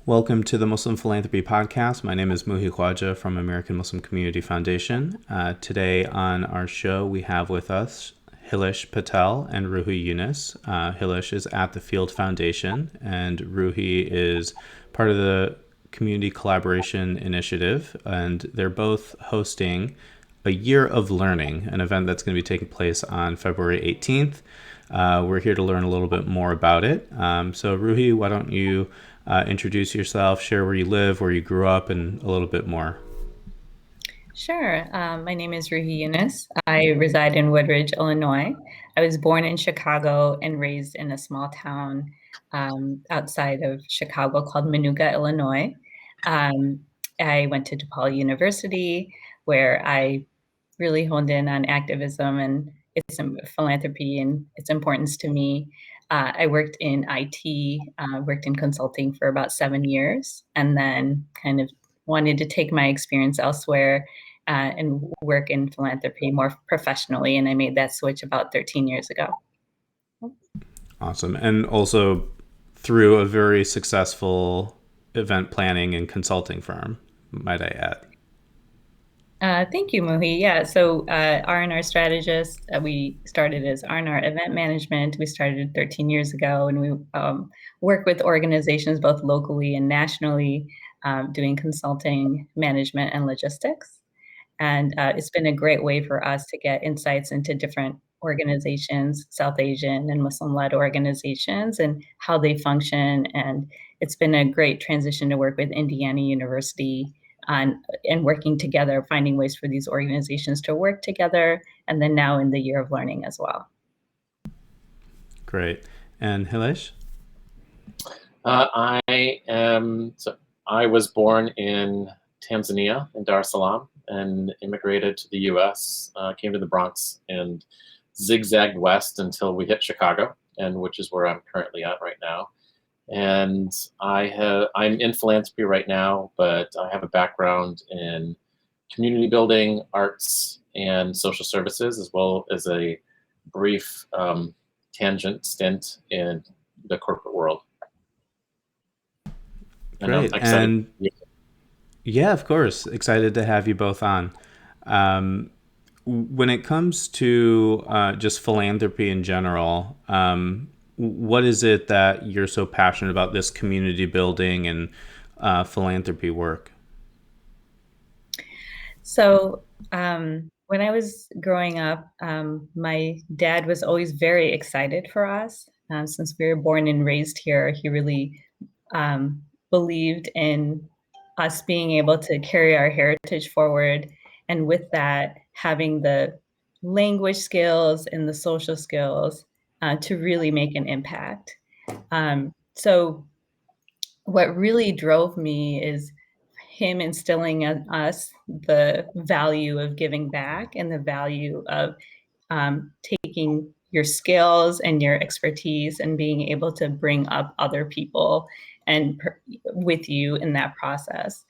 Welcome to the Muslim Philanthropy Podcast. My name is Muhi Khwaja from American Muslim Community Foundation. Today on our show, we have with us Hileshs Patel and Roohi Younus. Hileshs is at the Field Foundation, and Roohi is part of the Community Collaboration Initiative, and they're both hosting a Year of Learning, an event that's going to be taking place on February 18th. We're here to learn a little bit more about it. So Roohi, why don't you introduce yourself, share where you live, where you grew up, and a little bit more. Sure. My name is Roohi Younus. I reside in Woodridge, Illinois. I was born in Chicago and raised in a small town outside of Chicago called Manuka, Illinois. I went to DePaul University, where I really honed in on activism and its philanthropy and its importance to me. I worked in IT, worked in consulting for about 7 years, and then kind of wanted to take my experience elsewhere and work in philanthropy more professionally. And I made that switch about 13 years ago. Awesome. And also through a very successful event planning and consulting firm, might I add. Thank you, Muhi. Yeah, so R&R strategist, we started as R&R event management. We started 13 years ago, and we work with organizations both locally and nationally, doing consulting, management, and logistics. And it's been a great way for us to get insights into different organizations, South Asian and Muslim-led organizations, and how they function. And it's been a great transition to work with Indiana University on and working together, finding ways for these organizations to work together, and then now in the Year of Learning as well. Great. And Hilesh? I was born in Tanzania, in Dar es Salaam, and immigrated to the U.S., came to the Bronx and zigzagged west until we hit Chicago, and which is where I'm currently at right now. And I'm in philanthropy right now, but I have a background in community building, arts, and social services, as well as a brief tangent stint in the corporate world. Great. And yeah, of course. Excited to have you both on. When it comes to just philanthropy in general, what is it that you're so passionate about, this community building and philanthropy work? So when I was growing up, my dad was always very excited for us. Since we were born and raised here, he really believed in us being able to carry our heritage forward. And with that, having the language skills and the social skills to really make an impact. So what really drove me is him instilling in us the value of giving back and the value of taking your skills and your expertise and being able to bring up other people and with you in that process.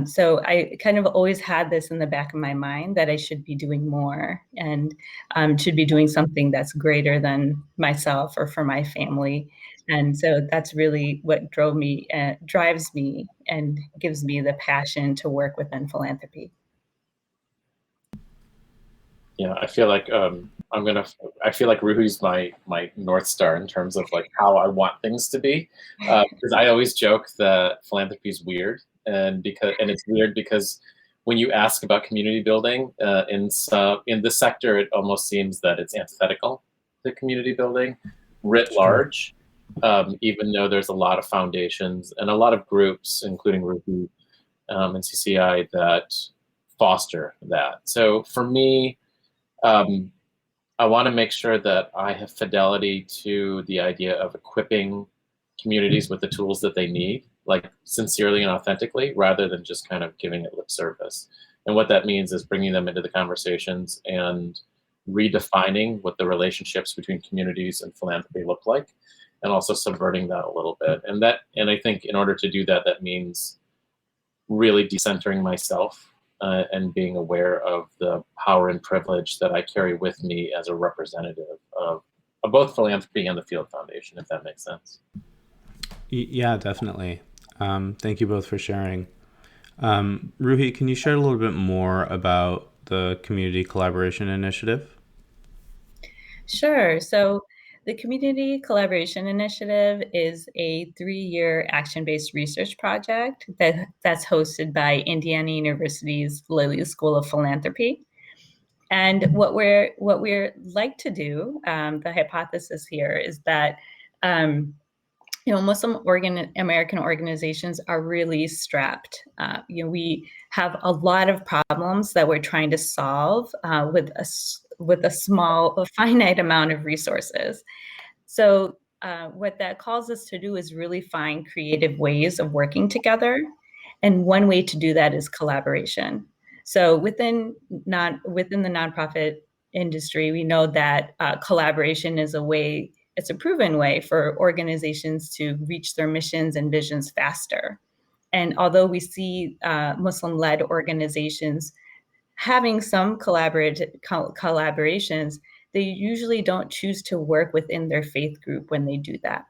So I kind of always had this in the back of my mind that I should be doing more and should be doing something that's greater than myself or for my family. And so that's really what drives me and gives me the passion to work within philanthropy. Yeah, I feel like Ruhi's my North Star in terms of like how I want things to be. Because I always joke that philanthropy is weird, and it's weird because when you ask about community building in this sector, it almost seems that it's antithetical to community building writ large. Even though there's a lot of foundations and a lot of groups, including Roohi and CCI, that foster that. So for me, I want to make sure that I have fidelity to the idea of equipping communities with the tools that they need, like sincerely and authentically, rather than just kind of giving it lip service. And what that means is bringing them into the conversations and redefining what the relationships between communities and philanthropy look like, and also subverting that a little bit. And I think in order to do that, that means really decentering myself and being aware of the power and privilege that I carry with me as a representative of both philanthropy and the Field Foundation, if that makes sense. Yeah, definitely. Thank you both for sharing. Roohi, can you share a little bit more about the Community Collaboration Initiative? Sure. So the Community Collaboration Initiative is a 3-year action-based research project that's hosted by Indiana University's Lilly School of Philanthropy. And what we're like to do, the hypothesis here is that Muslim American organizations are really strapped. We have a lot of problems that we're trying to solve with a finite amount of resources. So what that calls us to do is really find creative ways of working together. And one way to do that is collaboration. So within the nonprofit industry, we know that collaboration is it's a proven way for organizations to reach their missions and visions faster. And although we see Muslim-led organizations having some collaborations, they usually don't choose to work within their faith group when they do that.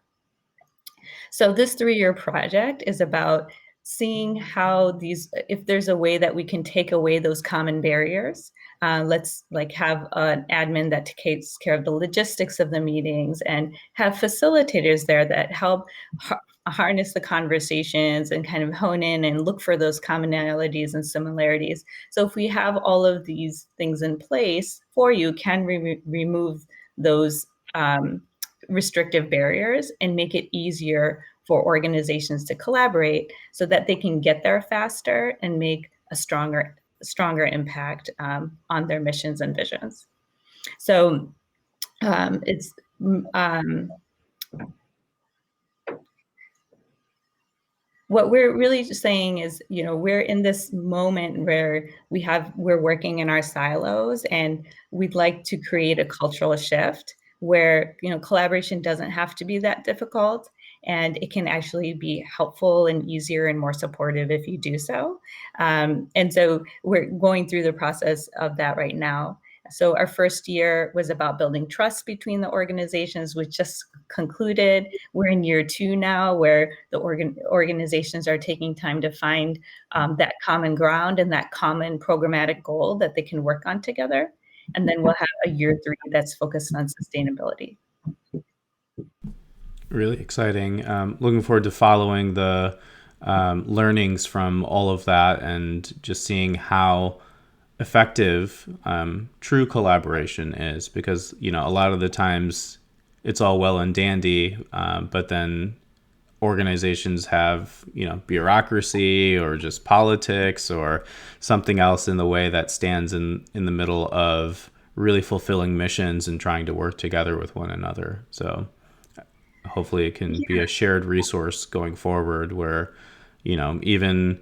So this 3-year project is about seeing if there's a way that we can take away those common barriers. Let's have an admin that takes care of the logistics of the meetings and have facilitators there that help harness the conversations and kind of hone in and look for those commonalities and similarities. So if we have all of these things in place for you, can remove those restrictive barriers and make it easier for organizations to collaborate so that they can get there faster and make a stronger impact on their missions and visions. So it's what we're really saying is, we're in this moment where we're working in our silos, and we'd like to create a cultural shift where, collaboration doesn't have to be that difficult, and it can actually be helpful and easier and more supportive if you do so. And so we're going through the process of that right now. So our first year was about building trust between the organizations, which just concluded. We're in year 2 now, where the organizations are taking time to find that common ground and that common programmatic goal that they can work on together. And then we'll have a year 3 that's focused on sustainability. Really exciting. Looking forward to following the learnings from all of that and just seeing how effective true collaboration is, because a lot of the times it's all well and dandy, but then organizations have bureaucracy or just politics or something else in the way that stands in the middle of really fulfilling missions and trying to work together with one another. So hopefully it can be a shared resource going forward where even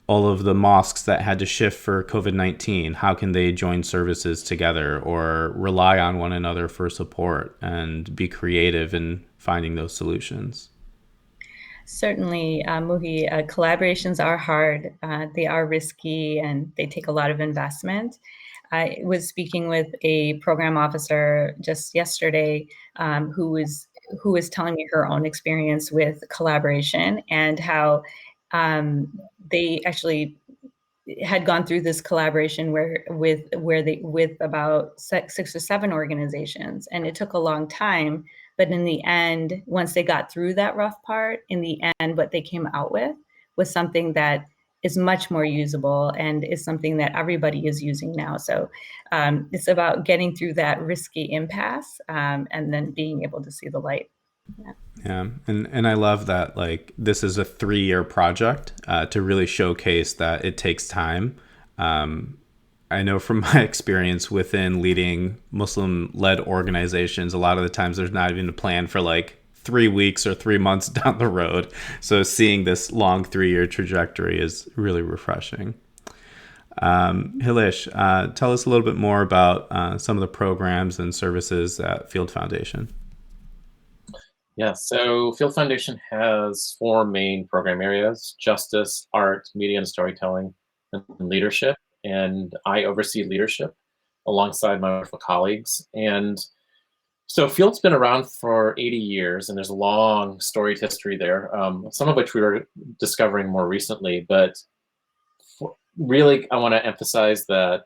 all of the mosques that had to shift for COVID-19, how can they join services together or rely on one another for support and be creative in finding those solutions? Certainly, Muhi, collaborations are hard. They are risky, and they take a lot of investment. I was speaking with a program officer just yesterday who was telling me her own experience with collaboration and how they actually had gone through this collaboration with about 6 or 7 organizations, and it took a long time. But in the end, once they got through that rough part, in the end, what they came out with was something that is much more usable and is something that everybody is using now. So it's about getting through that risky impasse and then being able to see the light. Yeah, and I love that this is a 3-year project to really showcase that it takes time. I know from my experience within leading Muslim-led organizations, a lot of the times there's not even a plan for 3 weeks or 3 months down the road. So seeing this long 3-year trajectory is really refreshing. Hilesh, tell us a little bit more about some of the programs and services at Field Foundation. Yeah, so Field Foundation has 4 main program areas: justice, art, media and storytelling, and leadership. And I oversee leadership alongside my wonderful colleagues. And So Field's been around for 80 years, and there's a long storied history there, some of which we were discovering more recently. But really, I want to emphasize that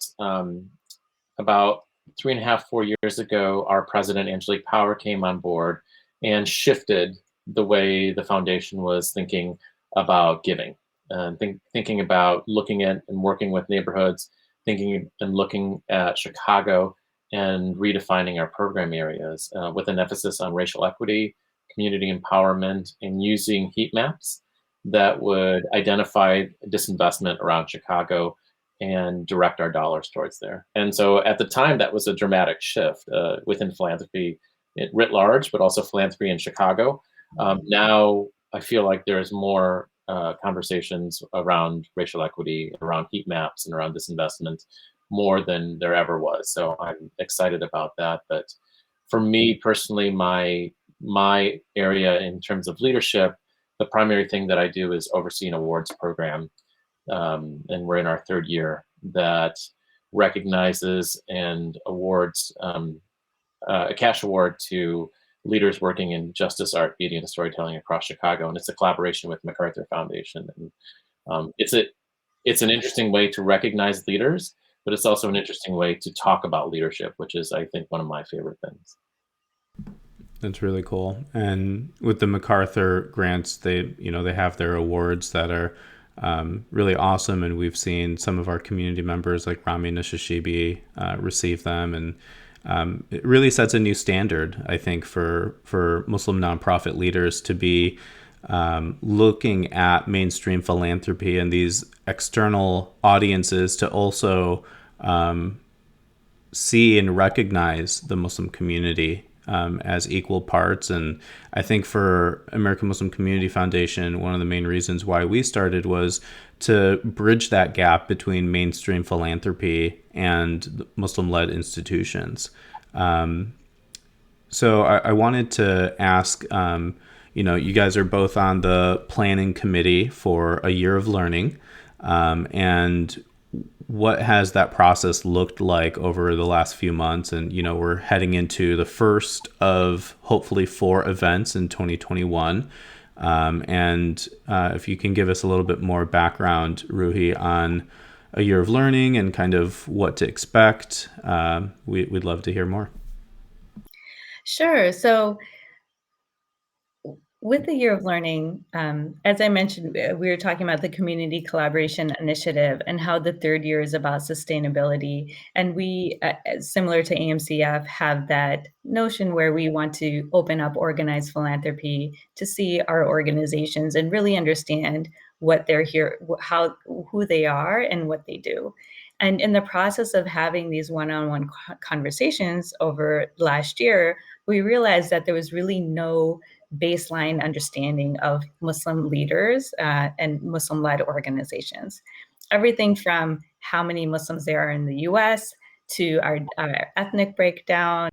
about 3.5, 4 years ago, our president, Angelique Power, came on board and shifted the way the foundation was thinking about giving, and thinking about looking at and working with neighborhoods, thinking and looking at Chicago and redefining our program areas with an emphasis on racial equity, community empowerment, and using heat maps that would identify disinvestment around Chicago and direct our dollars towards there. And so at the time, that was a dramatic shift within philanthropy writ large, but also philanthropy in Chicago. Now I feel like there's more conversations around racial equity, around heat maps, and around disinvestment more than there ever was. So I'm excited about that. But for me personally, my area in terms of leadership, the primary thing that I do is oversee an awards program, and we're in our third year, that recognizes and awards a cash award to leaders working in justice, art, beauty, and storytelling across Chicago. And it's a collaboration with MacArthur Foundation. And it's an interesting way to recognize leaders, but it's also an interesting way to talk about leadership, which is, I think, one of my favorite things. That's really cool. And with the MacArthur grants, they have their awards that are really awesome. And we've seen some of our community members like Rami Nishashibi receive them. And it really sets a new standard, I think, for Muslim nonprofit leaders to be looking at mainstream philanthropy and these external audiences to also see and recognize the Muslim community as equal parts. And I think for American Muslim Community Foundation, one of the main reasons why we started was to bridge that gap between mainstream philanthropy and Muslim-led institutions. So I wanted to ask, you guys are both on the planning committee for a year of learning. And what has that process looked like over the last few months? And, we're heading into the first of hopefully 4 events in 2021. And if you can give us a little bit more background, Roohi, on a year of learning and kind of what to expect, we'd love to hear more. Sure. So with the year of learning, as I mentioned, we were talking about the community collaboration initiative and how the third year is about sustainability. And we, similar to AMCF, have that notion where we want to open up organized philanthropy to see our organizations and really understand what they're here, who they are and what they do. And in the process of having these one-on-one conversations over last year, we realized that there was really no baseline understanding of Muslim leaders and Muslim-led organizations. Everything from how many Muslims there are in the US to our ethnic breakdown,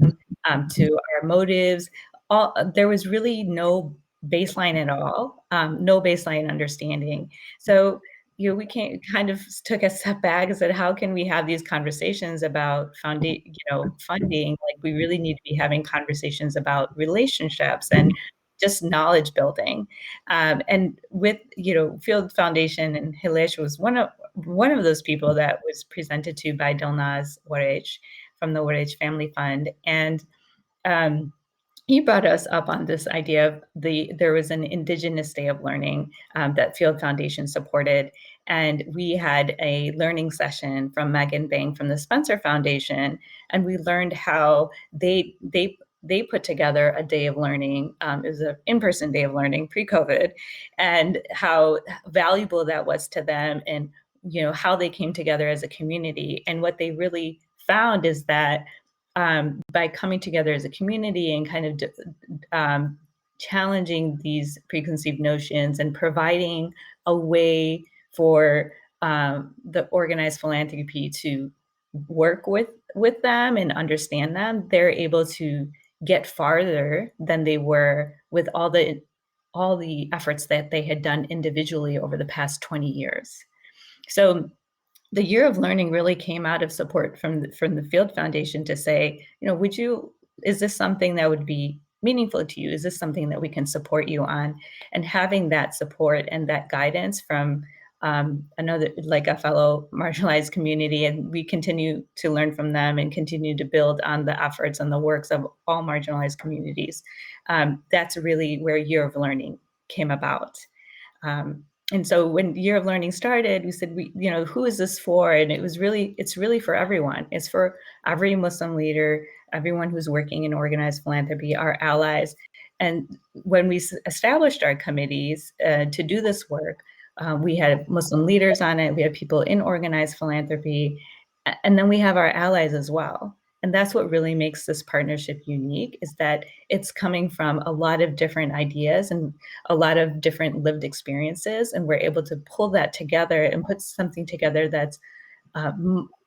to our motives, there was really no baseline at all, no baseline understanding. So we kind of took a step back and said, how can we have these conversations about funding? Like, we really need to be having conversations about relationships and just knowledge building. And with Field Foundation, and Hilesh was one of those people that was presented to by Dilnaz Warech from the Warech Family Fund. And he brought us up on this idea of there was an Indigenous Day of Learning that Field Foundation supported. And we had a learning session from Megan Bang from the Spencer Foundation. And we learned how they put together a day of learning. It was an in-person day of learning pre-COVID, and how valuable that was to them, and how they came together as a community. And what they really found is that by coming together as a community and kind of challenging these preconceived notions and providing a way for the organized philanthropy to work with them and understand them, they're able to get farther than they were with all the efforts that they had done individually over the past 20 years. So the year of learning really came out of support from the Field Foundation to say, would you is this something that would be meaningful to you? Is this something that we can support you on? And having that support and that guidance from another, like a fellow marginalized community, and we continue to learn from them and continue to build on the efforts and the works of all marginalized communities. That's really where Year of Learning came about. And so when Year of Learning started, we said, who is this for? And it's really for everyone. It's for every Muslim leader, everyone who's working in organized philanthropy, our allies. And when we established our committees to do this work, we had Muslim leaders on it, we had people in organized philanthropy, and then we have our allies as well. And that's what really makes this partnership unique, is that it's coming from a lot of different ideas and a lot of different lived experiences. And we're able to pull that together and put something together that's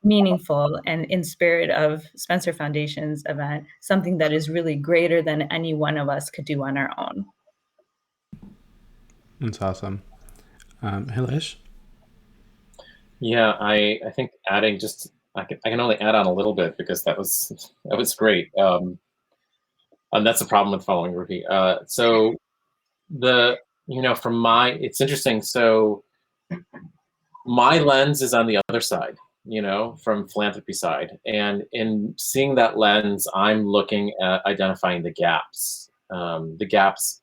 meaningful and in spirit of Spencer Foundation's event, something that is really greater than any one of us could do on our own. That's awesome. Hilesh? Yeah, I think adding just, I can only add on a little bit because that was great. And that's the problem with following Roohi. So it's interesting. So my lens is on the other side, from philanthropy side. And in seeing that lens, I'm looking at identifying the gaps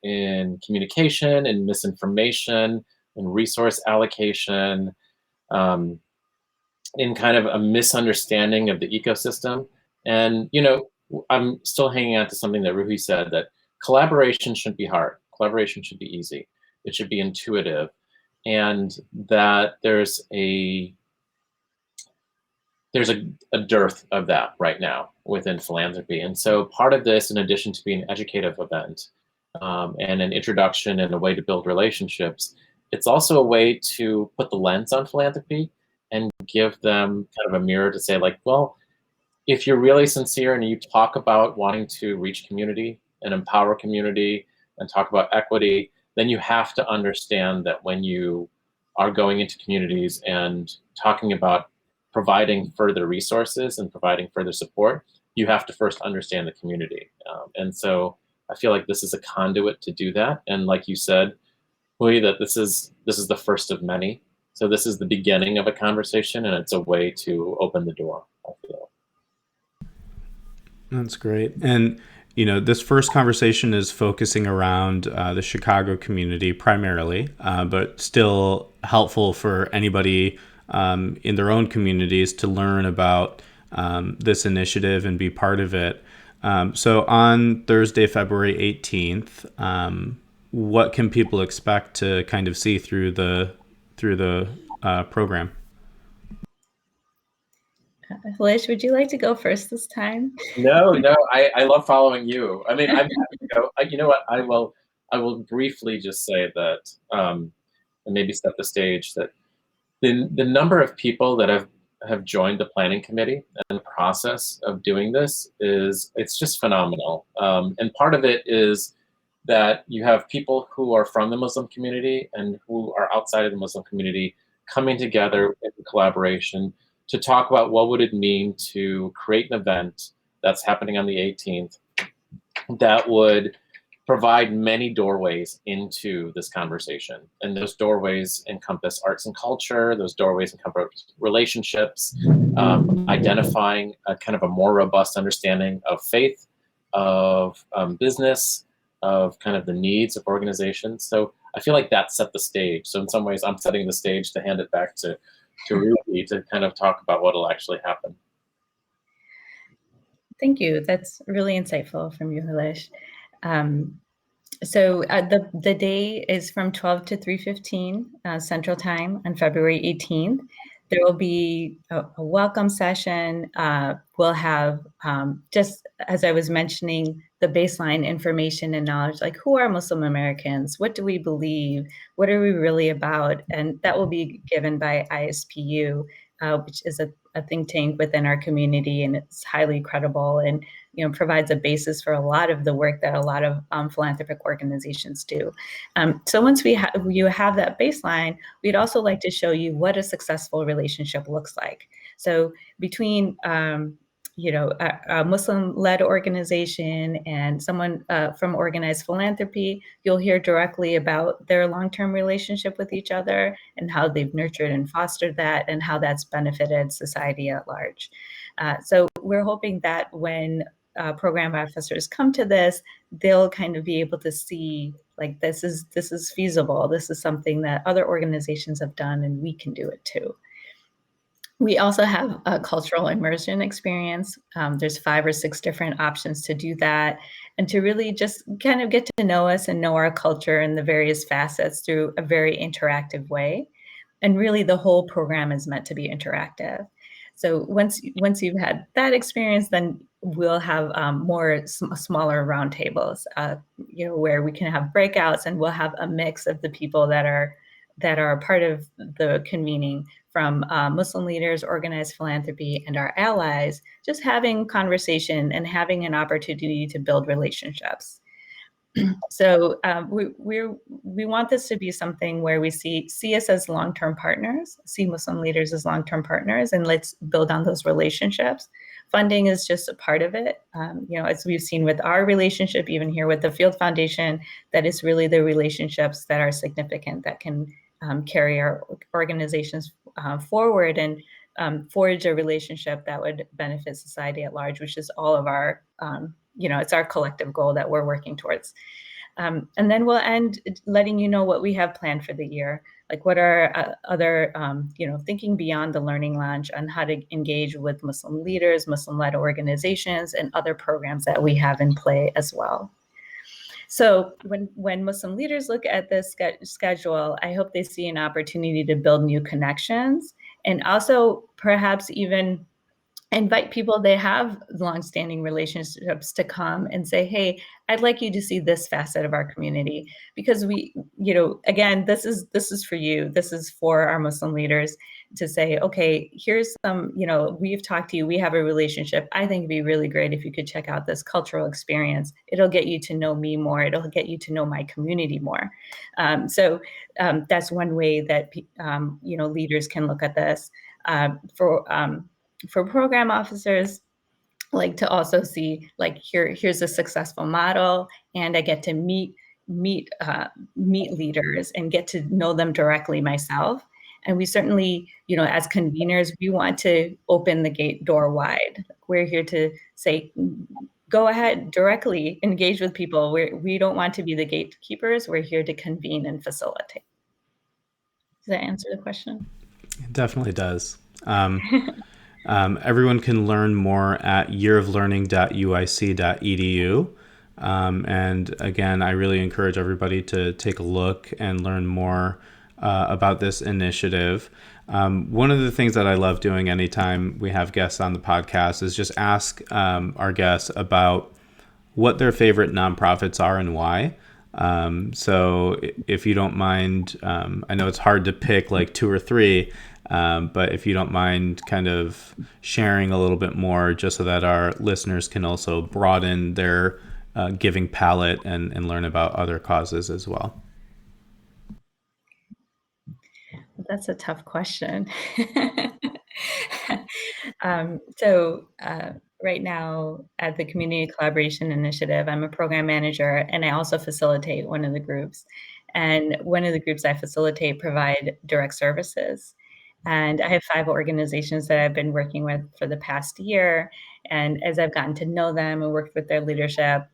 in communication and misinformation and resource allocation, in kind of a misunderstanding of the ecosystem. And, I'm still hanging on to something that Roohi said, that collaboration shouldn't be hard. Collaboration should be easy. It should be intuitive. And that there's a dearth of that right now within philanthropy. And so part of this, in addition to being an educative event and an introduction and a way to build relationships, it's also a way to put the lens on philanthropy and give them kind of a mirror to say, like, well, if you're really sincere and you talk about wanting to reach community and empower community and talk about equity, then you have to understand that when you are going into communities and talking about providing further resources and providing further support, you have to first understand the community. And so I feel like this is a conduit to do that. And like you said, Roohi, that this is the first of many. So this is the beginning of a conversation, and it's a way to open the door, I feel. That's great. And, this first conversation is focusing around the Chicago community primarily, but still helpful for anybody in their own communities to learn about this initiative and be part of it. So on Thursday, February 18th, what can people expect to kind of see through the program? Hilesh, would you like to go first this time? No, I love following you. I mean, I'm happy to go. You know what? I will briefly just say that, and maybe set the stage, that the number of people that have joined the planning committee and the process of doing this it's just phenomenal. And part of it is that you have people who are from the Muslim community and who are outside of the Muslim community coming together in collaboration to talk about what would it mean to create an event that's happening on the 18th that would provide many doorways into this conversation. And those doorways encompass arts and culture, those doorways encompass relationships, identifying a kind of a more robust understanding of faith, of business, of kind of the needs of organizations. So I feel like that set the stage. So in some ways, I'm setting the stage to hand it back to Roohi to kind of talk about what will actually happen. Thank you. That's really insightful from you, Hilesh. So the day is from 12 to 3:15 Central Time on February 18th. There will be a welcome session. We'll have, just as I was mentioning, the baseline information and knowledge, like who are Muslim Americans? What do we believe? What are we really about? And that will be given by ISPU, which is a think tank within our community, and it's highly credible and provides a basis for a lot of the work that a lot of philanthropic organizations do. So once you have that baseline, we'd also like to show you what a successful relationship looks like. So between a Muslim-led organization and someone from organized philanthropy. You'll hear directly about their long-term relationship with each other and how they've nurtured and fostered that and how that's benefited society at large. So we're hoping that when program officers come to this, they'll kind of be able to see like this is feasible. This is something that other organizations have done and we can do it too. We also have a cultural immersion experience. There's 5 or 6 different options to do that and to really just kind of get to know us and know our culture and the various facets through a very interactive way. And really the whole program is meant to be interactive. So once you've had that experience, then we'll have smaller roundtables, where we can have breakouts and we'll have a mix of the people that are part of the convening from Muslim leaders, organized philanthropy, and our allies, just having conversation and having an opportunity to build relationships. So we want this to be something where we see us as long-term partners, see Muslim leaders as long-term partners, and let's build on those relationships. Funding is just a part of it. As we've seen with our relationship, even here with the Field Foundation, that is really the relationships that are significant that can carry our organizations forward and forge a relationship that would benefit society at large, which is all of our, it's our collective goal that we're working towards. And then we'll end letting you know what we have planned for the year, like what are other, thinking beyond the Learning Lounge on how to engage with Muslim leaders, Muslim-led organizations, and other programs that we have in play as well. So when Muslim leaders look at this schedule, I hope they see an opportunity to build new connections and also perhaps even invite people they have longstanding relationships to come and say, hey, I'd like you to see this facet of our community, because we, again, this is for you. This is for our Muslim leaders to say, okay, here's some, we've talked to you, we have a relationship. I think it'd be really great if you could check out this cultural experience. It'll get you to know me more. It'll get you to know my community more. So that's one way that, leaders can look at this. For program officers, like to also see like here's a successful model, and I get to meet leaders and get to know them directly myself. And we certainly, as conveners, we want to open the door wide. We're here to say, go ahead, directly engage with people. We don't want to be the gatekeepers. We're here to convene and facilitate. Does that answer the question? It definitely does. Everyone can learn more at yearoflearning.uic.edu. And again, I really encourage everybody to take a look and learn more about this initiative. One of the things that I love doing anytime we have guests on the podcast is just ask our guests about what their favorite nonprofits are and why. So if you don't mind, I know it's hard to pick like 2 or 3, but if you don't mind kind of sharing a little bit more, just so that our listeners can also broaden their giving palette and learn about other causes as well. That's a tough question. So right now at the Community Collaboration Initiative, I'm a program manager, and I also facilitate one of the groups. And one of the groups I facilitate provide direct services. And I have 5 organizations that I've been working with for the past year. And as I've gotten to know them and worked with their leadership,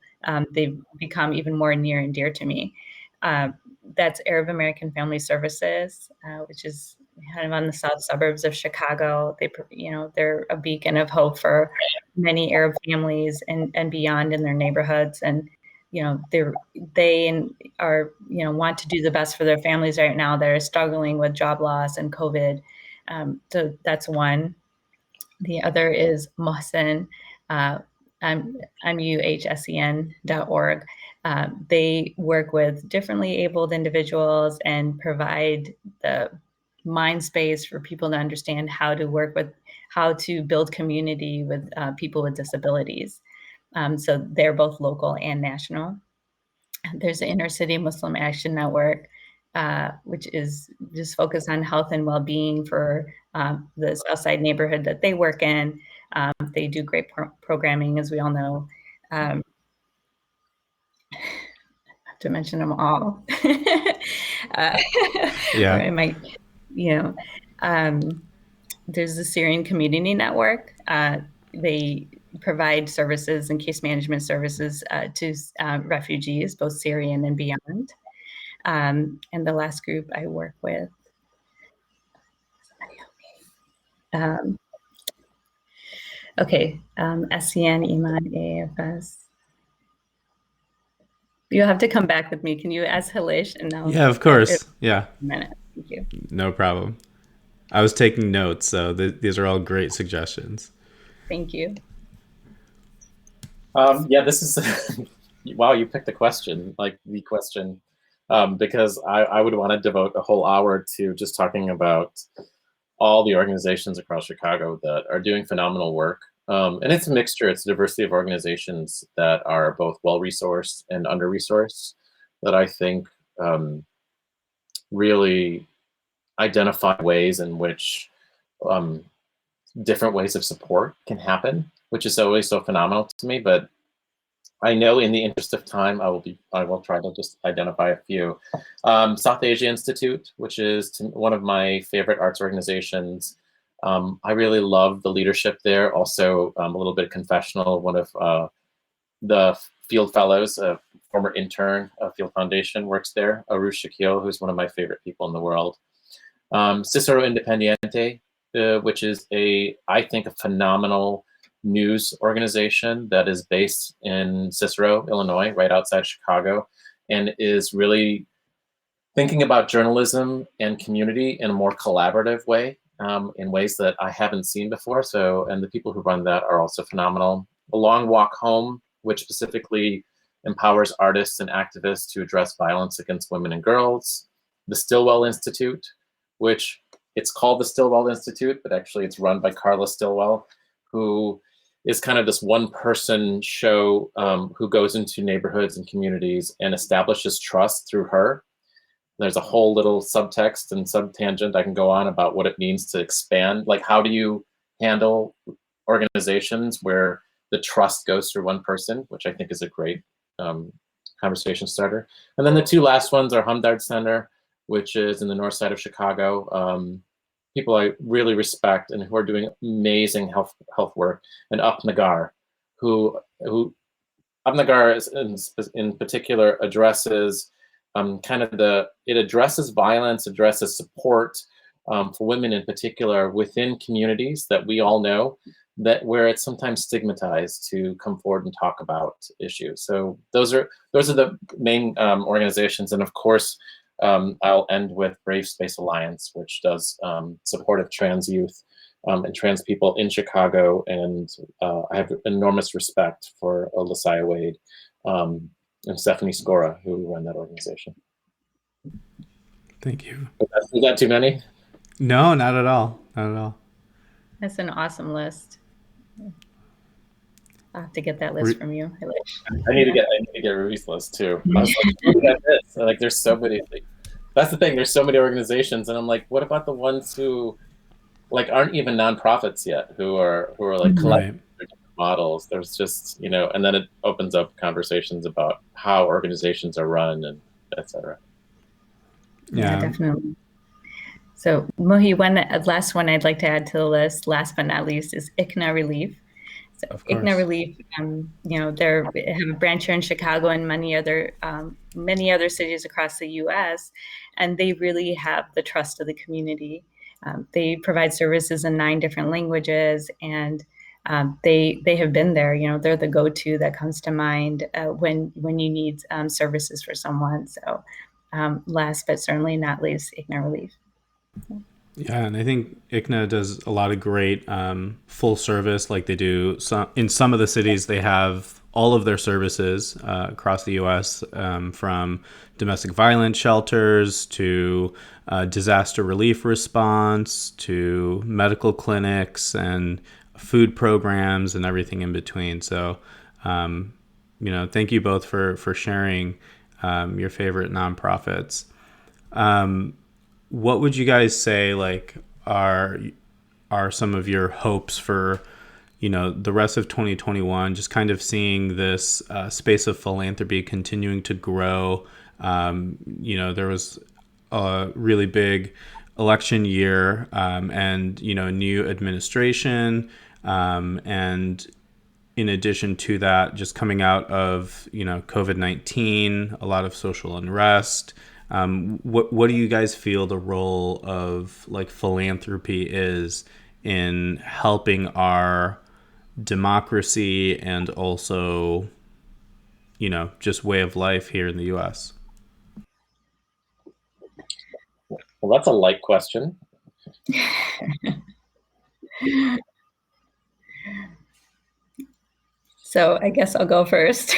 they've become even more near and dear to me. That's Arab American Family Services, which is kind of on the south suburbs of Chicago. They're a beacon of hope for many Arab families and beyond in their neighborhoods. And they are want to do the best for their families right now. They're struggling with job loss and COVID. So that's one. The other is Mohsen, muhsen.org. They work with differently abled individuals and provide the mind space for people to understand how to build community with people with disabilities. So they're both local and national. There's the Inner City Muslim Action Network, which is just focused on health and well-being for the Southside neighborhood that they work in. They do great programming, as we all know. To mention them all. Yeah. Or I might, there's the Syrian Community Network. They provide services and case management services to refugees, both Syrian and beyond. And the last group I work with, somebody help me. SCN, Iman, AFS. You'll have to come back with me. Can you ask Hilesh? And yeah, of course. Yeah. A minute. Thank you. No problem. I was taking notes, so these are all great suggestions. Thank you. This is wow. You picked the question, because I would want to devote a whole hour to just talking about all the organizations across Chicago that are doing phenomenal work. And it's a mixture. It's a diversity of organizations that are both well-resourced and under-resourced that I think really identify ways in which different ways of support can happen, which is always so phenomenal to me. But I know in the interest of time, I will try to just identify a few. South Asia Institute, which is one of my favorite arts organizations. I really love the leadership there. Also, a little bit confessional, one of the field fellows, a former intern of Field Foundation, works there. Arush Shakil, who's one of my favorite people in the world. Cicero Independiente, which is I think a phenomenal news organization that is based in Cicero, Illinois, right outside Chicago, and is really thinking about journalism and community in a more collaborative way, in ways that I haven't seen before. And the people who run that are also phenomenal. A Long Walk Home, which specifically empowers artists and activists to address violence against women and girls. The Stillwell Institute, which it's called the Stillwell Institute, but actually it's run by Carla Stillwell, who is kind of this one-person show who goes into neighborhoods and communities and establishes trust through her. There's a whole little subtext and subtangent I can go on about what it means to expand. Like, how do you handle organizations where the trust goes through one person, which I think is a great conversation starter. And then the two last ones are Hamdard Center, which is in the north side of Chicago. People I really respect and who are doing amazing health work, and Up Nagar, who Up Nagar in particular addresses it addresses violence, addresses support for women in particular within communities that we all know that where it's sometimes stigmatized to come forward and talk about issues. So those are the main organizations, and of course. I'll end with Brave Space Alliance, which does support of trans youth and trans people in Chicago. And I have enormous respect for Lasaya Wade and Stephanie Scora, who run that organization. Thank you. Is that too many? No, not at all. Not at all. That's an awesome list. I'll have to get that list from you, Hilesh. I need to get Roohi's list too. I was like, look at this. Like, there's so many. That's the thing. There's so many organizations, and I'm like, what about the ones who, like, aren't even nonprofits yet? Who are like collecting models? There's just and then it opens up conversations about how organizations are run and etc. Yeah, definitely. So, Mohi, last one I'd like to add to the list, last but not least, is ICNA Relief. So ICNA Relief, they have a branch here in Chicago and many other cities across the U.S., and they really have the trust of the community. They provide services in 9 different languages, and they have been there. They're the go-to that comes to mind when you need services for someone. So last but certainly not least, ICNA Relief. Yeah, and I think ICNA does a lot of great full service, like they do. In some of the cities, they have all of their services across the U.S., from domestic violence shelters to disaster relief response to medical clinics and food programs and everything in between. So, thank you both for sharing your favorite nonprofits. What would you guys say are some of your hopes for the rest of 2021, just kind of seeing this space of philanthropy continuing to grow. There was a really big election year, and new administration, and in addition to that, just coming out of COVID-19, a lot of social unrest. What do you guys feel the role of like philanthropy is in helping our democracy and also just way of life here in the US? Well, that's a light question. So I guess I'll go first.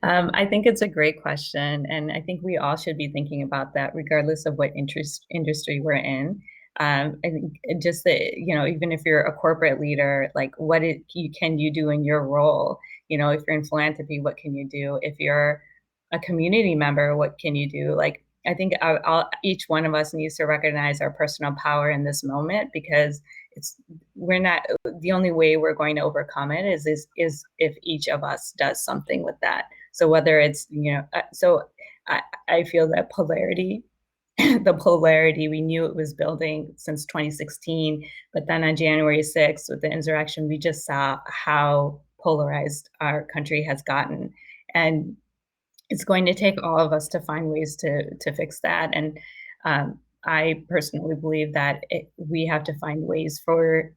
I think it's a great question, and I think we all should be thinking about that, regardless of what industry we're in. I think just that, even if you're a corporate leader, like can you do in your role? If you're in philanthropy, what can you do? If you're a community member, what can you do? Like, I think each one of us needs to recognize our personal power in this moment, because we're not, the only way we're going to overcome it is if each of us does something with that. So whether it's, so I feel that the polarity, we knew it was building since 2016, but then on January 6th with the insurrection, we just saw how polarized our country has gotten. And it's going to take all of us to find ways to fix that. And I personally believe that we have to find ways for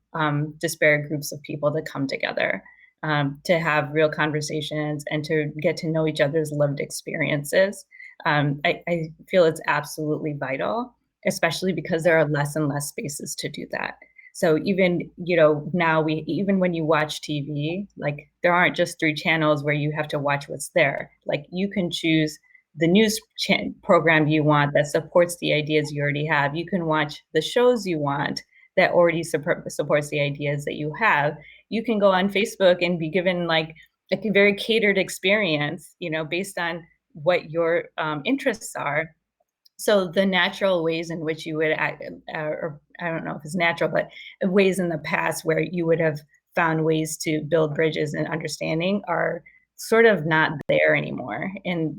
disparate groups of people to come together, to have real conversations and to get to know each other's lived experiences. I feel it's absolutely vital, especially because there are less and less spaces to do that. So even, now even when you watch TV, like there aren't just 3 channels where you have to watch what's there. Like you can choose the news program you want that supports the ideas you already have. You can watch the shows you want that already supports the ideas that you have. You can go on Facebook and be given like a very catered experience, based on what your interests are. So the natural ways in which you would act, or I don't know if it's natural, but ways in the past where you would have found ways to build bridges and understanding are sort of not there anymore. And,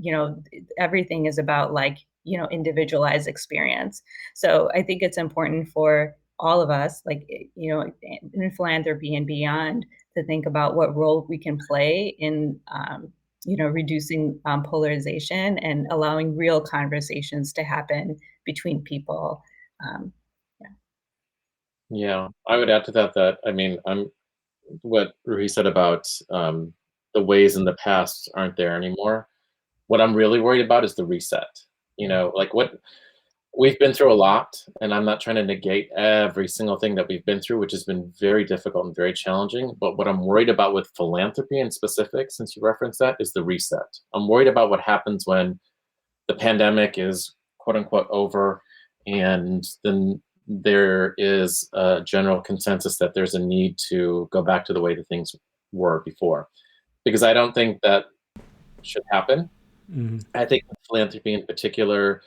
everything is about like, individualized experience. So I think it's important for all of us, like, in philanthropy and beyond, to think about what role we can play in, reducing polarization and allowing real conversations to happen between people. Yeah, I would add to that, I mean, what Roohi said about the ways in the past aren't there anymore. What I'm really worried about is the reset. Like we've been through a lot, and I'm not trying to negate every single thing that we've been through, which has been very difficult and very challenging. But what I'm worried about with philanthropy in specific, since you referenced that, is the reset. I'm worried about what happens when the pandemic is quote unquote over, and then there is a general consensus that there's a need to go back to the way that things were before. Because I don't think that should happen. Mm-hmm. I think philanthropy in particular,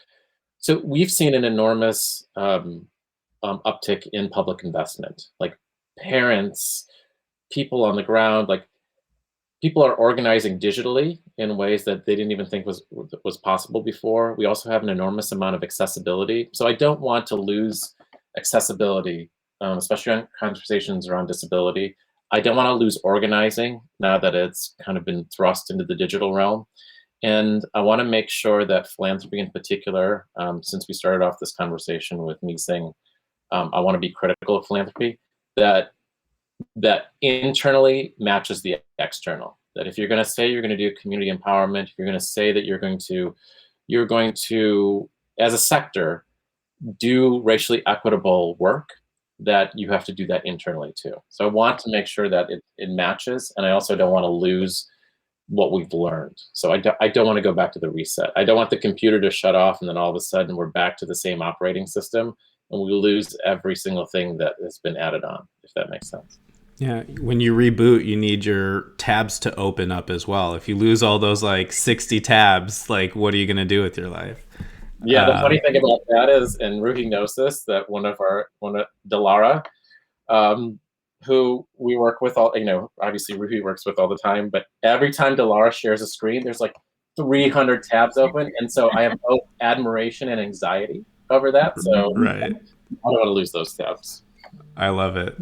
so we've seen an enormous uptick in public investment. Like parents, people on the ground, like people are organizing digitally in ways that they didn't even think was possible before. We also have an enormous amount of accessibility. So I don't want to lose accessibility, especially on conversations around disability. I don't want to lose organizing now that it's kind of been thrust into the digital realm. And I want to make sure that philanthropy in particular, since we started off this conversation with me saying I want to be critical of philanthropy, that internally matches the external. That if you're going to say you're going to do community empowerment, if you're going to say that you're going to, as a sector, do racially equitable work, that you have to do that internally too. So I want to make sure that it matches, and I also don't want to lose what we've learned. So I don't want to go back to the reset. I don't want the computer to shut off and then all of a sudden we're back to the same operating system and we lose every single thing that has been added on, if that makes sense. Yeah, when you reboot, you need your tabs to open up as well. If you lose all those like 60 tabs, like what are you going to do with your life? Yeah, the funny thing about that is, and Roohi knows this, that one of Delara, who we work with all, obviously Roohi works with all the time, but every time Delara shares a screen, there's like 300 tabs open. And so I have both admiration and anxiety over that. So Right. I don't want to lose those tabs. I love it.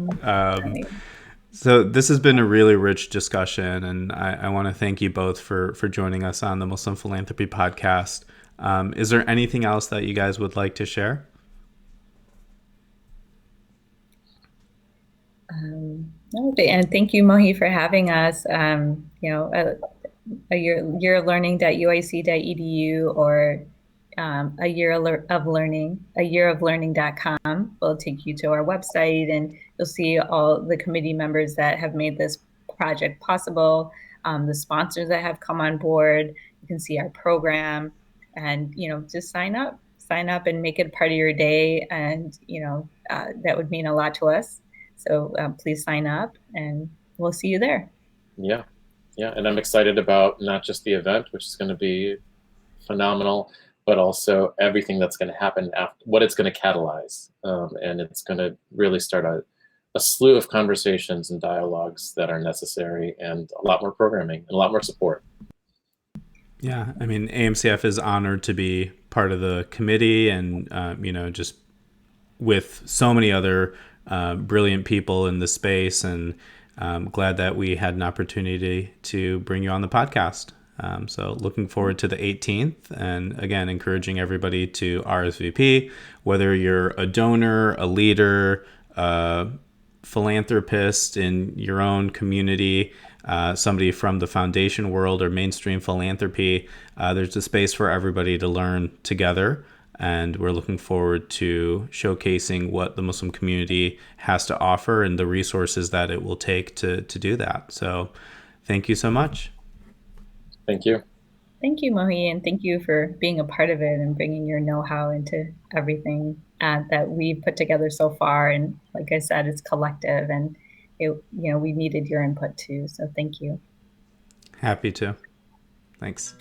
So this has been a really rich discussion, and I want to thank you both for joining us on the Muslim Philanthropy Podcast. Is there anything else that you guys would like to share? No, and thank you, Mohi, for having us. A year of learning.uic.edu or a year of learning.com will take you to our website, and you'll see all the committee members that have made this project possible, the sponsors that have come on board. You can see our program, and just sign up and make it part of your day, and that would mean a lot to us. So please sign up, and we'll see you there. Yeah, and I'm excited about not just the event, which is going to be phenomenal, but also everything that's going to happen after, what it's going to catalyze, and it's going to really start a slew of conversations and dialogues that are necessary, and a lot more programming and a lot more support. Yeah, I mean, AMCF is honored to be part of the committee, and just with so many other brilliant people in the space, and I'm glad that we had an opportunity to bring you on the podcast. So looking forward to the 18th, and again, encouraging everybody to RSVP, whether you're a donor, a leader, a philanthropist in your own community, somebody from the foundation world or mainstream philanthropy. There's a space for everybody to learn together. And we're looking forward to showcasing what the Muslim community has to offer and the resources that it will take to do that. So thank you so much. Thank you. Thank you, Mohi, and thank you for being a part of it and bringing your know-how into everything that we've put together so far. And like I said, it's collective, and we needed your input too. So thank you. Happy to. Thanks.